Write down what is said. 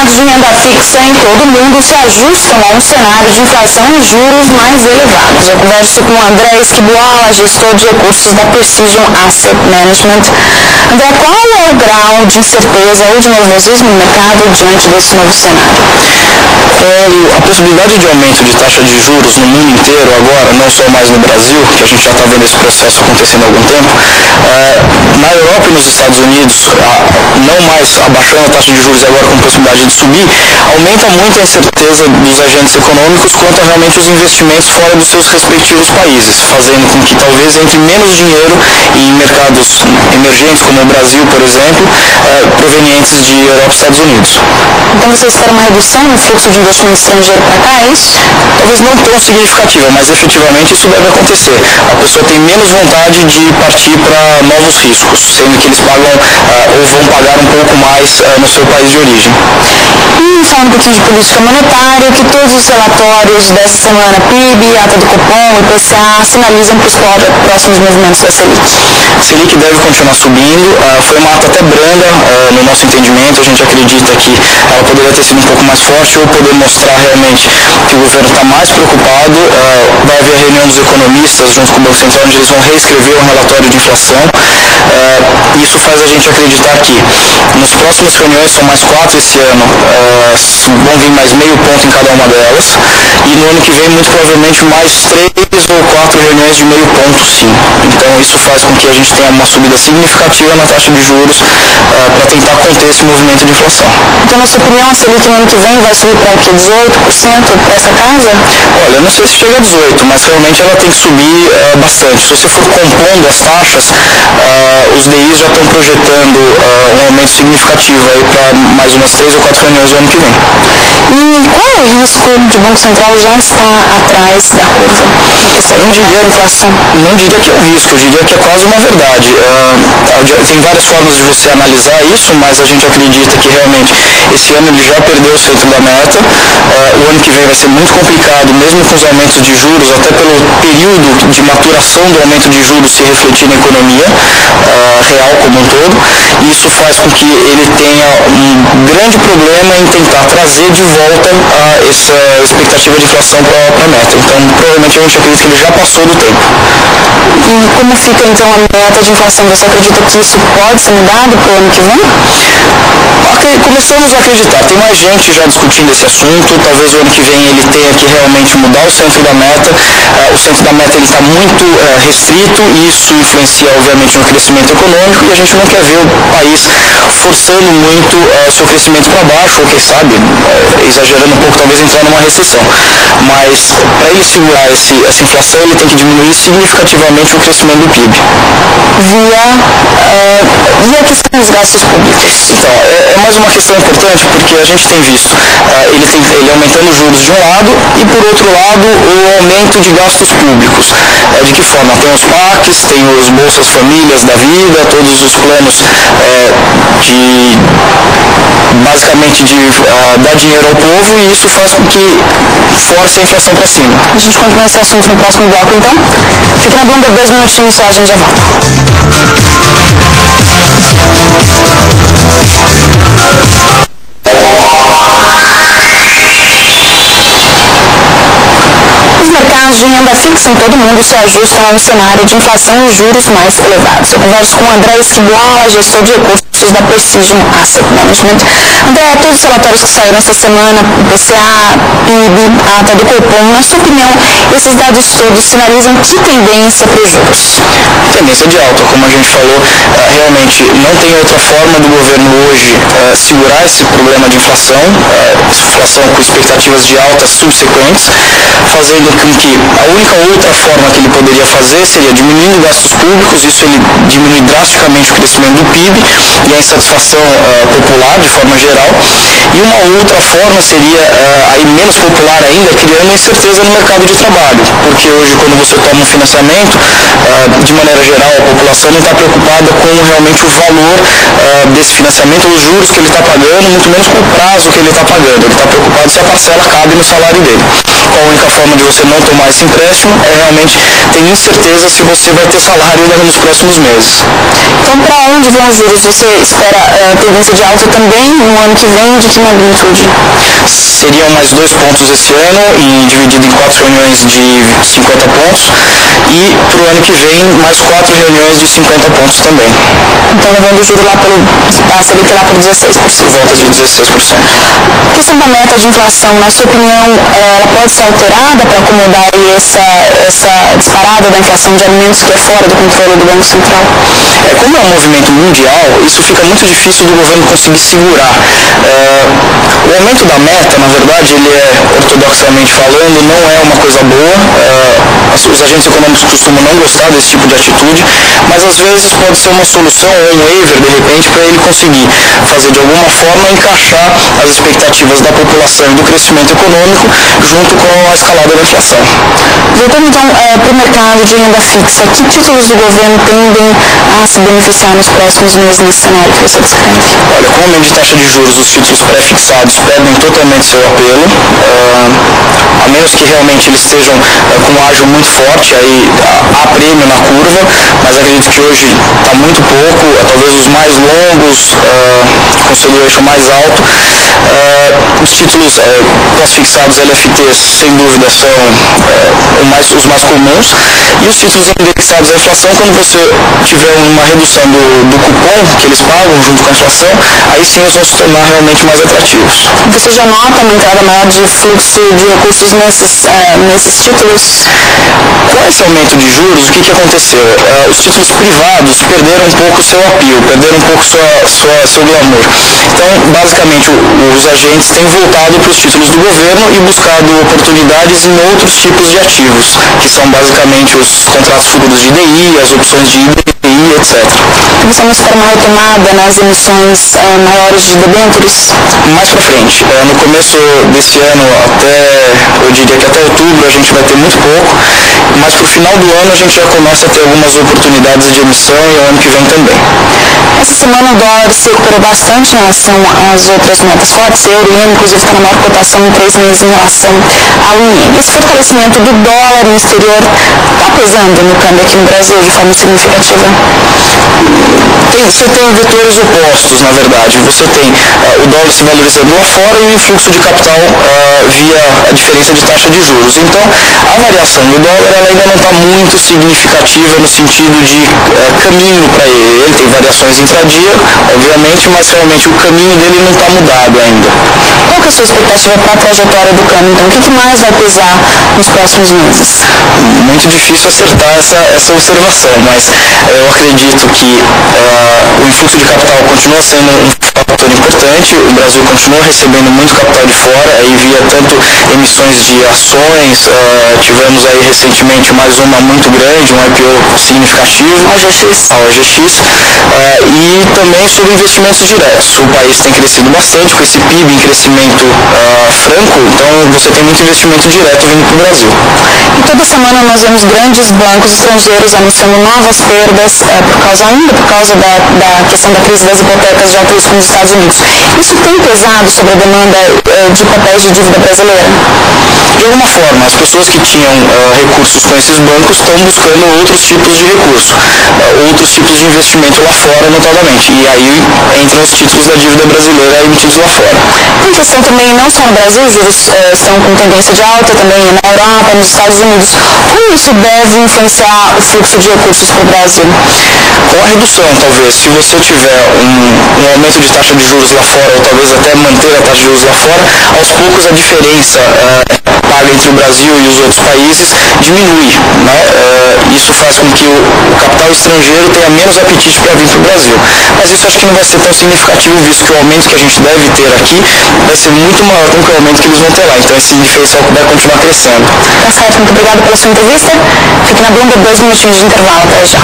mercados de renda fixa em todo o mundo se ajustam a um cenário de inflação e juros mais elevados. Eu converso com André Esquiboala, gestor de recursos da Precision Asset Management. André, qual é o grau de incerteza ou de nervosismo no mercado diante desse novo cenário? A possibilidade de aumento de taxa de juros no mundo inteiro agora, não só mais no Brasil, que a gente já está vendo esse processo acontecendo há algum tempo, na Europa e nos Estados Unidos, não mais abaixando a taxa de juros e agora com possibilidade de subir, aumenta muito a incerteza dos agentes econômicos quanto a realmente os investimentos fora dos seus respectivos países, fazendo com que talvez entre menos dinheiro em mercados emergentes como o Brasil, por exemplo, provenientes de Europa e Estados Unidos. Então você espera uma redução no fluxo de investimento estrangeiro para cá, é isso? Talvez não tão significativa, mas efetivamente isso deve acontecer. A pessoa tem menos vontade de partir para novos riscos, sendo que eles pagam ou vão pagar um pouco mais no seu país de origem. E falando um pouquinho de política monetária, que todos os relatórios dessa semana, PIB, ata do Copom, IPCA, sinalizam para os próximos movimentos da Selic. Selic deve continuar subindo, foi uma ata até branda no nosso entendimento, a gente acredita que ela poderia ter sido um pouco mais forte ou poder mostrar realmente que o governo está mais preocupado. Vai haver a reunião dos economistas junto com o Banco Central, onde eles vão reescrever um relatório de inflação. Isso faz a gente acreditar que nas próximas reuniões, são mais 4 esse ano, vão vir mais meio ponto em cada uma delas, e no ano que vem muito provavelmente mais 3 ou 4 reuniões de meio ponto sim. Então isso faz com que a gente tenha uma subida significativa na taxa de juros para tentar conter esse movimento de inflação. Então, na sua opinião, a Selic no ano que vem vai subir para 18% para essa casa? Olha, eu não sei se chega a 18, mas realmente ela tem que subir bastante. Se você for compondo as taxas, os DIs já estão projetando um aumento significativo aí para mais umas 3 ou 4 reuniões do ano que vem. E qual é o risco de o Banco Central já estar atrás da curva? Não diria que é um risco, eu diria que é quase uma verdade. Tem várias formas de você analisar isso, mas a gente acredita que realmente esse ano ele já perdeu o centro da meta. O ano que vem vai ser muito complicado, mesmo com os aumentos de juros, até pelo período de maturação do aumento de juros se refletir na economia real como um todo. E isso faz com que ele tenha um grande problema em tentar trazer de volta essa expectativa de inflação para a meta. Então, provavelmente a gente acredita que ele já passou do tempo. E como fica então a meta de inflação? Você acredita que isso pode ser mudado para o ano que vem? Começamos a acreditar, tem mais gente já discutindo esse assunto, talvez o ano que vem ele tenha que realmente mudar o centro da meta. O centro da meta está muito restrito e isso influencia obviamente no crescimento econômico, e a gente não quer ver o país forçando muito seu crescimento para baixo, ou quem sabe, exagerando um pouco, talvez entrar numa recessão. Mas para ele segurar essa inflação, ele tem que diminuir significativamente o crescimento do PIB. E a questão dos gastos públicos? Então, é mais uma questão importante, porque a gente tem visto ele aumentando os juros de um lado e, por outro lado, o aumento de gastos públicos. De que forma? Tem os PACs, tem os Bolsas Famílias da vida, todos os planos basicamente de dar dinheiro ao povo, e isso faz com que force a inflação para cima. A gente continua esse assunto no próximo bloco, então. Fica na Bloomberg 2 minutinhos só, a gente já volta. Os mercados de renda fixa em todo o mundo se ajustam a um cenário de inflação e juros mais elevados. Eu converso com o André Esquiboala, gestor de recursos da Precision Asset Management. André, todos os relatórios que saíram esta semana, IPCA, PIB, ata do Copom, na sua opinião, esses dados todos sinalizam que tendência para os juros? Tendência de alta, como a gente falou, realmente não tem outra forma do governo hoje segurar esse problema de inflação com expectativas de altas subsequentes, fazendo com que a única outra forma que ele poderia fazer seria diminuindo gastos públicos. Isso ele diminui drasticamente o crescimento do PIB e a insatisfação popular de forma geral, e uma outra forma seria, aí menos popular ainda, criando incerteza no mercado de trabalho, porque hoje quando você toma um financiamento, de maneira geral a população não está preocupada com realmente o valor desse financiamento ou pelos juros que ele está pagando, muito menos com o prazo que ele está pagando. Ele está preocupado se a parcela cabe no salário dele. A única forma de você não tomar esse empréstimo é realmente ter incerteza se você vai ter salário nos próximos meses. Então, para onde vão os juros? Você espera tendência de alta também no ano que vem? De que magnitude? Seriam mais 2 pontos esse ano, e dividido em 4 reuniões de 50 pontos, e para o ano que vem, mais 4 reuniões de 50 pontos também. Então, levando o juro lá pelo, a Selic lá para 16%. Volta de 16%. A questão da meta de inflação, na sua opinião, ela pode ser alterada para acomodar aí essa disparada da inflação de alimentos que é fora do controle do Banco Central? Como é um movimento mundial, isso fica muito difícil do governo conseguir segurar. O aumento da meta, na verdade, ele é, ortodoxamente falando, não é uma coisa boa. Os agentes econômicos costumam não gostar desse tipo de atitude, mas às vezes pode ser uma solução ou um waiver, de repente, para ele conseguir fazer de alguma forma encaixar as expectativas da população e do crescimento econômico junto com a escalada da inflação. Voltando então para o mercado de renda fixa, que títulos do governo tendem a se beneficiar nos próximos meses nesse cenário que você descreve? Olha, com o aumento de taxa de juros, os títulos pré-fixados perdem totalmente seu apelo, a menos que realmente eles estejam com um ágio muito forte, aí há prêmio na curva, mas acredito que hoje está muito pouco, talvez os mais longos, com seu eixo mais alto. Os títulos pós-fixados LFTs, sem dúvida, são os mais comuns, e os títulos indexados à inflação, quando você tiver uma redução do cupom que eles pagam junto com a inflação, aí sim eles vão se tornar realmente mais atrativos. Você já nota uma entrada maior de fluxo de recursos nesses títulos? Com esse aumento de juros, o que aconteceu? Os títulos privados perderam um pouco seu appeal, perderam um pouco seu glamour. Então, basicamente, os agentes têm voltado para os títulos do governo e buscado oportunidades em outros tipos de ativos, que são basicamente os contratos futuros de DI, as opções de IDI, etc. Você não espera uma retomada nas emissões maiores de debêntures? Mais para frente. No começo desse ano, eu diria que até outubro, a gente vai ter muito pouco, mas para o final do ano a gente já começa a ter algumas oportunidades de emissão, e o ano que vem também. Essa semana o dólar se recuperou bastante em relação às outras moedas fortes. O euro e inclusive está na maior cotação em 3 meses em relação ao IEM. Esse fortalecimento do dólar no exterior está pesando no câmbio aqui no Brasil de forma significativa? Você tem vetores opostos, na verdade. Você tem o dólar se valorizando lá fora e o influxo de capital via a diferença de taxa de juros. Então, a variação do dólar ela ainda não está muito significativa no sentido de caminho para ele. Ele tem variações intradia, obviamente, mas realmente o caminho dele não está mudado ainda. Qual que é a sua expectativa para a trajetória do câmbio? Então, o que mais vai pesar nos próximos meses? Muito difícil acertar essa observação, mas eu acredito que o influxo de capital continua sendo um fator importante. O Brasil continua recebendo muito capital de fora, aí via tanto emissões de ações, tivemos aí recentemente mais uma muito grande, um IPO significativo, a OGX, e também sobre investimentos diretos. O país tem crescido bastante com esse PIB em crescimento franco, então você tem muito investimento direto vindo para o Brasil. E toda semana nós vemos grandes bancos estrangeiros anunciando novas perdas por causa da questão da crise das hipotecas de alto risco nos Estados Unidos. Isso tem pesado sobre a demanda de papéis de dívida brasileira? De alguma forma, as pessoas que tinham recursos com esses bancos estão buscando outros tipos de recurso, outros tipos de investimento lá fora, notadamente. E aí entram os títulos da dívida brasileira emitidos lá fora. Em questão também, não só no Brasil, os juros estão com tendência de alta, também na Europa, nos Estados Unidos. Como isso deve influenciar o fluxo de recursos para o Brasil? Com a redução, talvez, se você tiver um aumento de taxa de juros lá fora, ou talvez até manter a taxa de juros lá fora, aos poucos a diferença paga entre o Brasil e os outros países diminui, né? Isso faz com que o capital estrangeiro tenha menos apetite para vir para o Brasil. Mas isso acho que não vai ser tão significativo, visto que o aumento que a gente deve ter aqui vai ser muito maior do que o aumento que eles vão ter lá. Então esse diferencial vai continuar crescendo. Tá certo, muito obrigada pela sua entrevista. Fique na Bloomberg, 2 minutinhos de intervalo, até já.